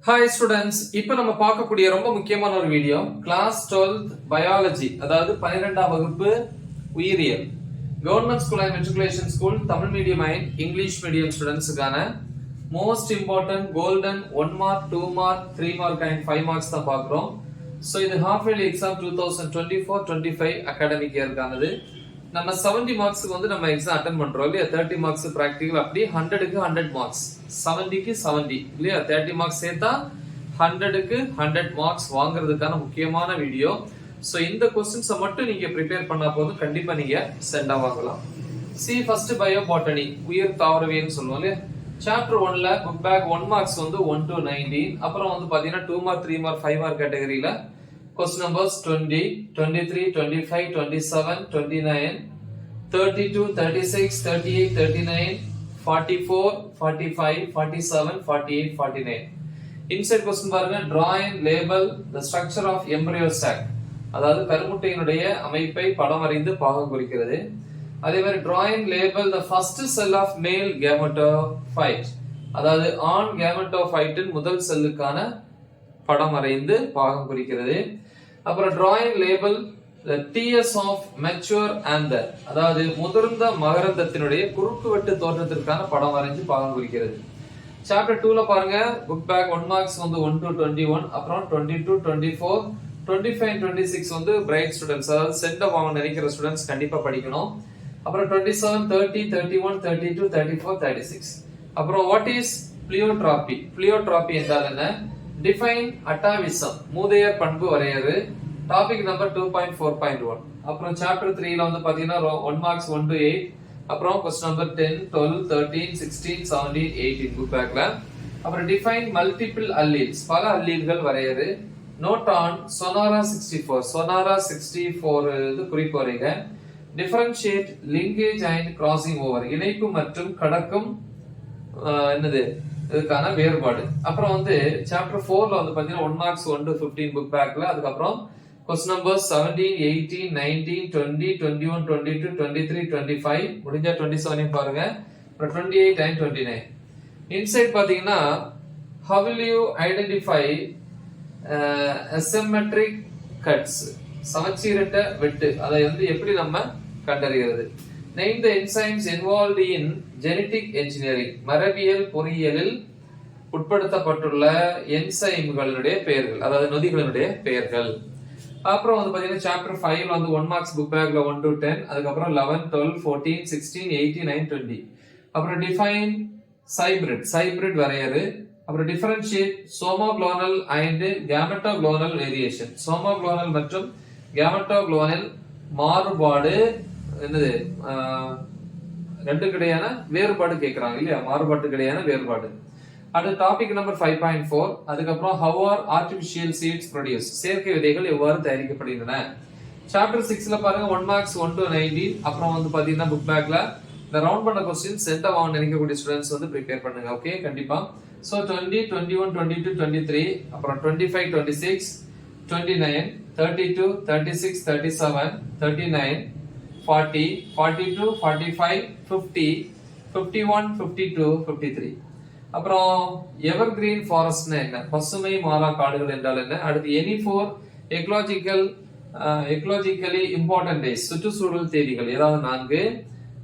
Hi students, இப்போ நம்ம பார்க்கக்கூடிய ரொம்ப முக்கியமான ஒரு வீடியோ கிளாஸ் 12th பயாலஜி, அதாவது 12ஆம் வகுப்பு உயிரியல், government school and matriculation school, Tamil medium and English medium ஸ்டூடெண்ட்ஸுக்கான most important golden 1 mark 2 mark 3 mark and 5 marks தான் பார்க்குறோம். ஸோ இது ஹாஃப் இயர்லி எக்ஸாம் 2024-25 அகாடமிக் இயர்க்கானது. நம்ம 70 மார்க்ஸ்க்கு வந்து நம்ம எக்ஸாம் அட்டென்ட் பண்றோம் இல்லையா? 30 மார்க்ஸ் பிராக்டிகல், அப்படி 100க்கு 100 மார்க்ஸ், 70க்கு 70 இல்லையா? 30 மார்க்ஸ் சேர்த்தா 100க்கு 100 மார்க்ஸ் வாங்குறதுக்கான முக்கியமான வீடியோ. ஸோ இந்த கொஸ்டின்ஸை மட்டும் நீங்க ப்ரிப்பேர் பண்ணா போதும், கண்டிப்பா நீங்க சென்டா வாங்கலாம். சி ஃபர்ஸ்ட் பயோ பாட்டனி, உயிர் தாவரவியல்னு சொல்லுவோம் இல்லையா? சாப்டர் 1ல புக் பேக் 1 மார்க்ஸ் வந்து 1 to 19, அப்புறம் வந்து பாத்தீங்கன்னா 2 மார்க் 3 மார்க் 5 மார்க் கேட்டகரியில question numbers 20, 23, 25, 27, 29, 32, 36, 38, 39, 44, 45, 47, 48, 49. Inside question பாருங்க, draw and label the structure of embryo sac. அதாவது கருமுட்டையினுடைய அமைப்பை படம் வரைந்து பாகம் குறிக்கிறது. அதே மாதிரி draw and label the first cell of male gametophyte. அதாவது ஆண் gametophyte இன் முதல் செல்லுக்கான படம் வரைந்து பாகம் குறிக்கிறது. அப்புறம் drawing label the TS of mature anther, அதாவது முதிர்ந்த மகரந்தத்தினுடைய குறுக்குவெட்டு தோற்றத்திற்கான படம் வரைஞ்சு பாகம் குறிக்கிறது. சாப்டர் 2ல பாருங்க, புக் பேக் 1 மார்க்ஸ் வந்து 1 to 21, அப்புறம் 22, 24, 25, 26 வந்து பிரைட் ஸ்டூடெண்ட்ஸ், அதாவது சென்டா வாங்க நினைக்கிற ஸ்டூடெண்ட்ஸ் கண்டிப்பா படிக்கணும். அப்புறம் 27, 30, 31, 32, 34, 36. அப்புறம் what is pleiotropy? pleiotropy என்றால் என்ன? டிஃபைன் அட்டாவிசம், மூதையர் பண்பு வரையறு. Topic number 2.4.1. அப்புறம் சாப்டர் 3ல வந்து பாத்தீங்கன்னா 1 மார்க்ஸ் 1 to 8, அப்புறம் क्वेश्चन நம்பர் 10, 12, 13, 16, 17, 18 புக் பேக்ல. அப்புறம் டிஃபைன் மல்டிபிள் அல்லீல்ஸ், பல அல்லீல்கள் வரையறு. நோட் ஆன் சொனாரா 64, சொனாரா 64 இது குறிப்பு வரைங்க. Differentiate linkage and crossing over, இணைப்பு மற்றும் கடக்கும் என்னது இதுக்கான வேறுபாடு. அப்புறம் வந்து சாப்டர் 4ல வந்து பாத்தீங்கன்னா 1 மார்க்ஸ் 1 to 15 புக் பேக்ல. அதுக்கப்புறம் क्वेश्चन நம்பர் 17, 18, 19, 20, 21, 22, 23, 25, முடிஞ்சா 27 பாருங்க. அப்புறம் 28 and 29. இன்சைட் பாத்தீங்கன்னா how will you identify asymmetric cuts, சமச்சீரற்ற வெட்டு, அதை வந்து எப்படி நம்ம கண்டறிகிறது. Name the enzymes involved in genetic engineering, மரபியல் பொறியியலில் உட்படுத்தப்பட்டுள்ள என்சைம்களுடைய பெயர்கள், அதாவது நொதிகளினுடைய பெயர்கள். அப்புறம் வந்து பாத்தீங்கன்னா சாப்டர் 5ல வந்து 1 மார்க்ஸ் புக் பேக்ல 1 to 10, அதுக்கப்புறம் 11, 12, 14, 16, 18, 19, 20. அப்புறம் டிஃபைன் சைபிரிட், சைபிரிட் வரையறு. அப்புறம் டிஃபரன்ஷியேட் சோமோகுளோனல் அண்ட் கேமெட்டோகுளோனல் வேரியேஷன், சோமோகுளோனல் மற்றும் கேமெட்டோகுளோனல் மாறுபாடு என்னது, ரெண்டுக்கு இடையான வேறுபாடு கேட்கறாங்க இல்லையா? மாறுபாட்டுக்கு இடையான வேறுபாடு. அடுத்த டாபிக் நம்பர் 5.4. அதுக்கப்புறம் how are artificial seeds produced, செயற்கை விதைகள் எவ்வாறு தயாரிக்கப்படுகின்றன. சாப்டர் 6ல பாருங்க 1 மார்க்ஸ் 1 to 19. அப்புறம் வந்து பாத்தீங்கன்னா புக் பேக்ல இந்த ரவுண்ட் பண்ண क्वेश्चंस சென்டா வாங்க நினைக்கக்கூடிய ஸ்டூடண்ட்ஸ் வந்து ப்ரிப்பேர் பண்ணுங்க. ஓகே, கண்டிப்பா. சோ 20, 21, 22, 23, அப்புறம் 25, 26, 29, 32, 36, 37, 39, 40, 42, 45, 50, 51, 52, 53. அப்புறம் எவர்கிரீன் ஃபாரஸ்ட்னா என்ன, பசுமை மாறா காடுகள் என்றால் என்ன. அடுத்து any four ecologically important days, சுற்றுச்சூழல் தேதிகள் ஏதாவது 4.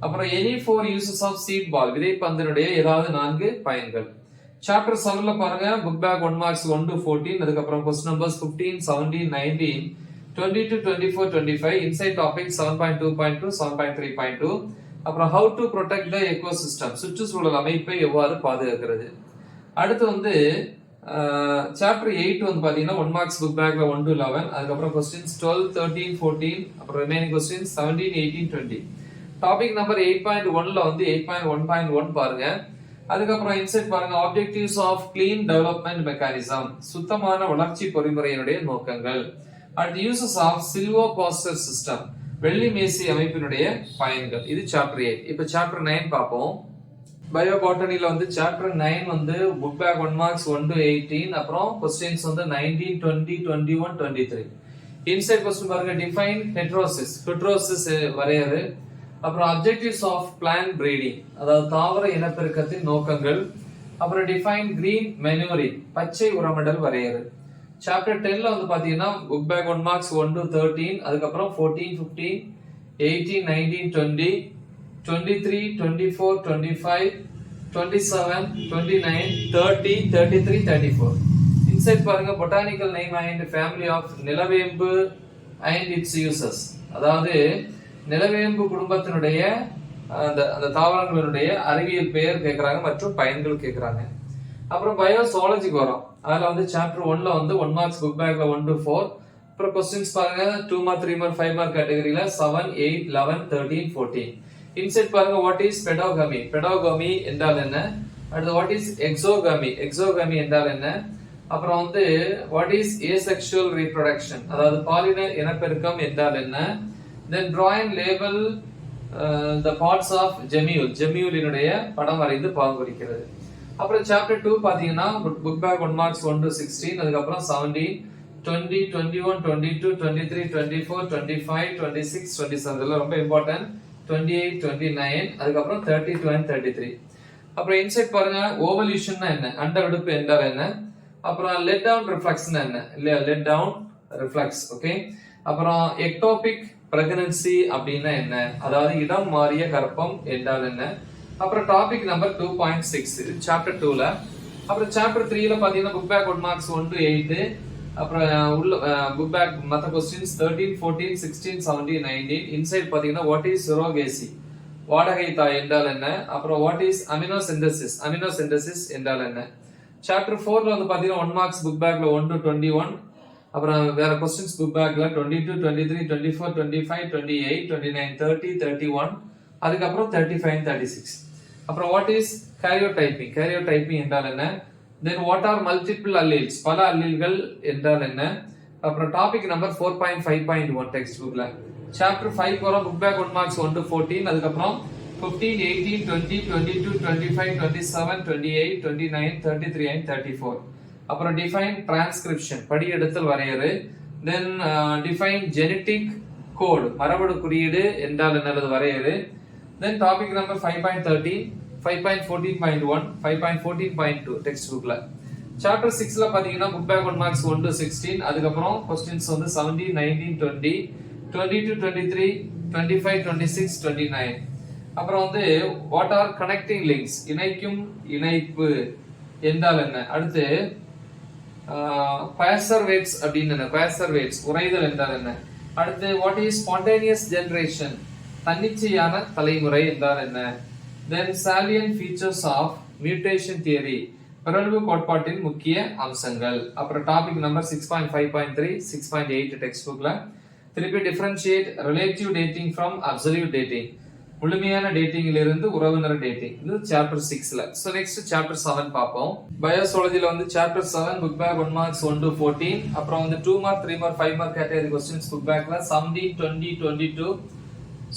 அப்புறம் any four uses of seed ball, விதைப்பந்தினுடைய ஏதாவது 4 பயன்கள். சாப்டர் 7ல பாருங்க, புக் பேக் 1 மார்க்ஸ் 1 to 14, அதுக்கப்புறம் क्वेश्चन நம்பர்ஸ் 15, 17, 19, 22, 24, 25. Inside topic 7.2.2, 7.3.2. அப்புறம் how to protect the ecosystem, சுற்றுச்சூழல் அமைப்பை எவ்வாறு பாதுகாக்கிறது. அடுத்து வந்து சாப்டர் 8 வந்து பாத்தீங்கன்னா 1 மார்க்ஸ் புக் பேக்ல 1 to 11, அதுக்கப்புறம் क्वेश्चंस 12, 13, 14, அப்புறம் ரிமைனிங் क्वेश्चंस 17, 18, 20. டாபிக் நம்பர் 8.1ல வந்து 8.1.1 பாருங்க. அதுக்கப்புறம் இன்சைட் பாருங்க, objectives of clean development mechanism, சுத்தமான வளர்ச்சி பொறிமுறையினுடைய நோக்கங்கள். அடுத்து யூசஸ் ஆஃப் சில்வோபாஸ்டர் சிஸ்டம், வெள்ளி மேசி அமைப்பினுடைய பயன்கள். இது சாப்டர் 8. இப்போ சாப்டர் 9 பார்ப்போம். பயோ பாட்டனில வந்து சாப்டர் 9 வந்து புக் பேக் 1 மார்க்ஸ் 1 to 18, அப்புறம் क्वेश्चंस வந்து 19, 20, 21, 23. இன்சைட் क्वेश्चन பாருங்க, டிஃபைன் ஹெட்ரோசிஸ், ஹெட்ரோசிஸ் வரையறு. அப்புறம் அப்ஜெக்டிவ்ஸ் ஆஃப் பிளான்ட் பிரீடிங், அதாவது தாவர இனப்பெருக்கத்தின் நோக்கங்கள். அப்புறம் டிஃபைன் கிரீன் மெனூரிங், பச்சை உரமிடல் வரையறு. சாப்டர் 10ல வந்து பாத்தீங்கன்னா புக் பேக் 1 மார்க்ஸ் 1 to 13, அதுக்கப்புறம் 14, 15, 18, 19, 20, 23, 24, 25, 27, 29, 30, 33, 34. இன்சைட் பாருங்க, botanical name and family of nilavembu and its uses. அதாவது நிலவேம்பு குடும்பத்தினுடைய அந்த தாவரங்களுடைய அறிவியல் பெயர் கேட்கறாங்க மற்றும் பயன்கள் கேட்கறாங்க. அப்புறம் பயோசாலஜிக்கு வரும். அதுல வந்து சாப்டர் 1ல வந்து 1 மார்க்ஸ் புக் பேக்ல 1 to 4. அப்புறம் क्वेश्चंस பாருங்க 2 மார்க் 3 மார்க் 5 மார்க் கேட்டகரியில 7, 8, 11, 13, 14. இன்சைட் பாருங்க, வாட் இஸ் பெடாகமி, பெடாகமி என்றால் என்ன, அடுத்து வாட் இஸ் எக்ஸோகமி, எக்ஸோகமி என்றால் என்ன, அப்புறம் வந்து வாட் இஸ் ஏசெக்சுவல் ரீப்ரொடக்ஷன், அதாவது பாலின இனப்பெருக்கம் என்றால் என்ன, then draw and label the parts of gemule, gemule-இனுடைய படம் வரைந்து பாகுபடுகிறது. அப்புறம் சாப்டர் 2 பாத்தீங்கன்னா புக் பேக் 1 மார்க்ஸ் 1 to 16, அதுக்கப்புறம் 17, 20, 21, 22, 23, 24, 25, 26, 27 இதெல்லாம் ரொம்ப இம்பார்ட்டன்ட். 28, 29, அதுக்கப்புறம் 32 and 33. அப்புறம் இன்சைட் பாருங்க, ஓவல்யூஷன்னா என்ன, அண்டவெடுப்பு என்றால் என்ன, அப்புறம் லெட் டவுன் ரிஃப்ளெக்ஸ்னா என்ன, இல்லையா, லெட் டவுன் ரிஃப்ளெக்ஸ். ஓகே. அப்புறம் எக்டோபிக் பிரெக்னன்சி அப்படின்னா என்ன, அதாவது இடம் மாறிய கர்ப்பம் என்றால் என்ன. அப்புறம் டாபிக் நம்பர் 2.6 சாப்டர் 2ல. அப்புறம் சாப்டர் 3ல பாத்தீங்கன்னா புக் பேக் 1 மார்க்ஸ் 1 to 8, அப்புறம் உள்ள புக் பேக் மத்த क्वेश्चंस 13, 14, 16, 17, 19. இன்சைட் பாத்தீங்கன்னா வாட் இஸ் சுரோகேசி, வாடகை தாய் என்றால் என்ன, அப்புறம் வாட் இஸ் அமினோசிந்தசிஸ், அமினோசிந்தசிஸ் என்றால் என்ன. சாப்டர் 4ல வந்து பாத்தீங்கன்னா 1 மார்க்ஸ் புக் பேக்ல 1 to 21, அப்புறம் வேற क्वेश्चंस புக் பேக்ல 22, 23, 24, 25, 28, 29, 30, 31, அதுக்கப்புறம் 35 and 36. அப்புறம் வாட் இஸ் காரியோடைப்பிங், காரியோடைப்பிங் என்றால் என்ன, then what are multiple alleles, பல அல்லீல்கள் என்றால் என்ன. அப்புறம் டாபிக் நம்பர் 4.5.1 டெக்ஸ்ட் புக்ல. சாப்டர் 5 வரும், புக் பேக் 1 மார்க்ஸ் 1 to 14, அதுக்கப்புறம் 15, 18, 20, 22, 25, 27, 28, 29, 33 and 34. அப்புறம் டிஃபைன் டிரான்ஸ்கிரிப்ஷன், படியெடுத்தல் வரையறு. தென் டிஃபைன் ஜெனடிக் கோட், மரபணு குறியீடு என்றால் என்னது வரையறு. தென் டாபிக் நம்பர் 5.13, 5.14.1, 5.14.2 டெக்ஸ்ட் புக்ல. சாப்டர் 6ல பாத்தீங்கன்னா புக் பேக் 1 மார்க்ஸ் 1 to 16, அதுக்கப்புறம் क्वेश्चंस வந்து 17, 19, 20, 22, 23, 25, 26, 29. அப்புறம் வந்து வாட் ஆர் கனெக்டிங் லிங்க்ஸ், இணைக்கும் இணைப்பு என்றால் என்ன. அடுத்து குவாசர்வேட்ஸ் அப்படின்னு என்ன, குவாசர்வேட்ஸ் உறைதல் என்றால் என்ன. அடுத்து வாட் இஸ் ஸ்பான்டேனியஸ் ஜெனரேஷன், தன்னிச்சையான தலைமுறை என்றால் என்ன. Then salient features of mutation theory, பிறழ்வு கோட்பாட்டின் முக்கிய அம்சங்கள். அப்புறம் டாபிக் நம்பர் 6.5.3, 6.8 டெக்ஸ்ட் புக்ல. திருப்பி differentiate relative dating from absolute dating, முழுமையான டேட்டிங்ல இருந்து உறவினர் டேட்டிங். இது சாப்டர் 6ல. சோ நெக்ஸ்ட் சாப்டர் 7 பாப்போம். பயோசாலஜில வந்து chapter 7 book back 1 marks 1 to 14, அப்புறம் வந்து 2 mark 3 mark 5 mark category questions book பேக்ல 17, 20, 22.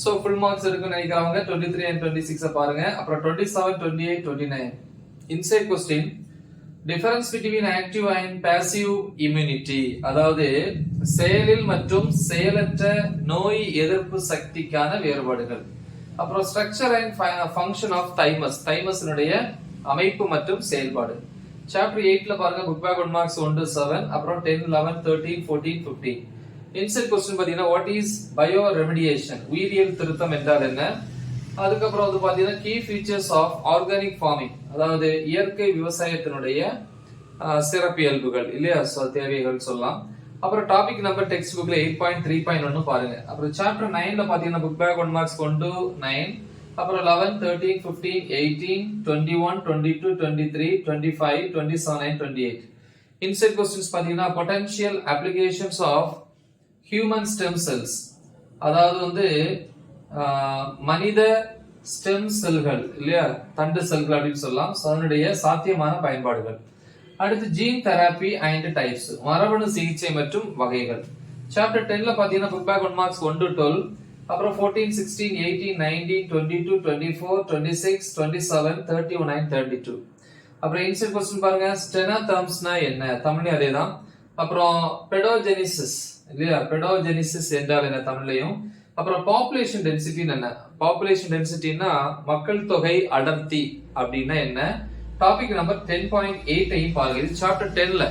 சோ ஃபுல் மார்க்ஸ் இருக்குன்னு நினைக்கிறவங்க 23 and 26 பாருங்க. அப்புறம் 27, 28, 29. Inside question, difference between active and passive immunity, அதாவது செயலில் மற்றும் செயலற்ற நோய் எதிர்ப்பு சக்திக்கான வேறுபாடுகள். அப்புறம் structure and function of thymus, தைமஸினுடைய அமைப்பு மற்றும் செயல்பாடு. சாப்டர் 8ல பாருங்க புக் பேக் 1 மார்க்ஸ் 1 to 7, அப்புறம் 10, 11, 13, 14, 15. இன்சைட் क्वेश्चन பாத்தீங்கன்னா வாட் இஸ் பயோ ரெமிடியேஷன், உயிரியல் திருத்தம் என்றால் என்ன. அதுக்கப்புறம் வந்து பாத்தீங்கன்னா key features of organic farming, அதாவது இயற்கை விவசாயத்தினுடைய சிறப்பியல்புகள் இல்லையா, தேவைகள் சொல்லலாம். அப்புறம் டாபிக் நம்பர் டெக்ஸ்ட் புக்ல 8.3.1 பாருங்க. அப்புறம் சாப்டர் 9ல பாத்தீங்கன்னா புக் பேக் 1 மார்க்ஸ் 1 to 9, அப்புறம் 11, 13, 15, 18, 21, 22, 23, 25, 27 and 28. இன்சைட் क्वेश्चंस பாத்தீங்கன்னா potential applications of human stem cells, அதாவது வந்து மனித ஸ்டெம் செல்கள் இல்லையா, தண்டு செல்கள் அப்படின்னு சொல்லலாம். அதனுடைய சாத்தியமான பயன்பாடுகள். அடுத்து ஜீன் தெரப்பி அண்ட் டைப்ஸ், மரபணு சிகிச்சை மற்றும் வகைகள். சாப்டர் 10ல பாத்தீங்கன்னா புக் பேக் 1 மார்க்ஸ் 1 to 12, அப்புறம் 14, 16, 18, 19, 22, 24, 26, 27, 31 and 32. அப்புறம் இன்சைட் क्वेश्चन பாருங்க, ஸ்டெனோதெர்ம்ஸ்னா என்ன, தமிழ்லயும் அதேதான். அப்புறம் பெடோஜெனிசிஸ் இல்லையா, பெடோஜெனிசிஸ் என்றால் என்ன தமிழ்லயும். அப்புறம் பாப்புலேஷன் டென்சிட்டி என்ன, பாப்புலேஷன் டென்சிட்டினா மக்கள் தொகை அடர்த்தி அப்படின்னா என்ன. டாபிக் நம்பர் 10.8 ஐயும் பாருங்க. இது சாப்டர் 10ல.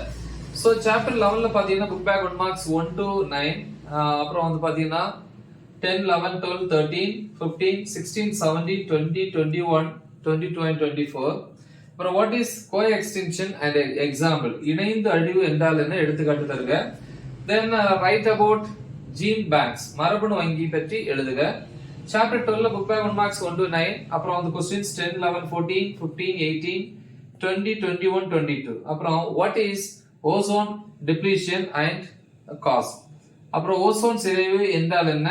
சோ சாப்டர் 11ல பாத்தீங்கன்னா புக் பேக் 1 மார்க்ஸ் 1 to 9. அப்புறம் வந்து பாத்தீங்கன்னா 10, 11, 12, 13, 15, 16, 17, 20, 21, 22 and 24. அப்புறம் what is coextinction and example, இணைந்து அழிவு என்றால் என்ன எடுத்துக்காட்டு தருக. Then write about gene banks, மரபணு வங்கி பற்றி எழுதுக. சாப்டர் 12ல புக் பேக் 1 மார்க்ஸ் 1 to 9. அப்புறம் வந்து क्वेश्चंस 10, 11, 14, 15, 18, 20, 21, 22. அப்புறம் what is ozone depletion and cause, அப்புறம் ஓசோன் சிதைவு என்றால் என்ன,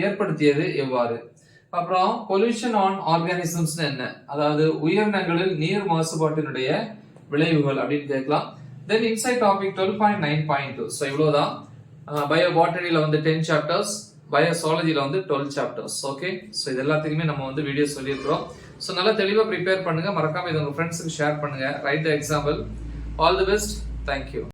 ஏற்படுத்தியது எவ்வாறு. அப்புறம் பொல்யூஷன் ஆன் ஆர்கானிசம்ஸ் என்ன, அதாவது உயிரினங்களில் நீர் மாசுபாட்டினுடைய விளைவுகள் அப்படின்னு கேட்கலாம். தென் இன்சைட் டாபிக் 12.9.2. ஸோ இவ்வளவுதான். பயோ பாட்டனில வந்து 10 சாப்டர்ஸ், பயோசாலஜில வந்து 12 சாப்டர்ஸ். ஓகே, ஸோ இது எல்லாத்துக்குமே நம்ம வந்து வீடியோ சொல்லியிருக்கிறோம். ஸோ நல்லா தெளிவாக ப்ரிப்பேர் பண்ணுங்க. மறக்காம இதை உங்க ஃப்ரெண்ட்ஸுக்கு ஷேர் பண்ணுங்க. Right the example. All the best. Thank you.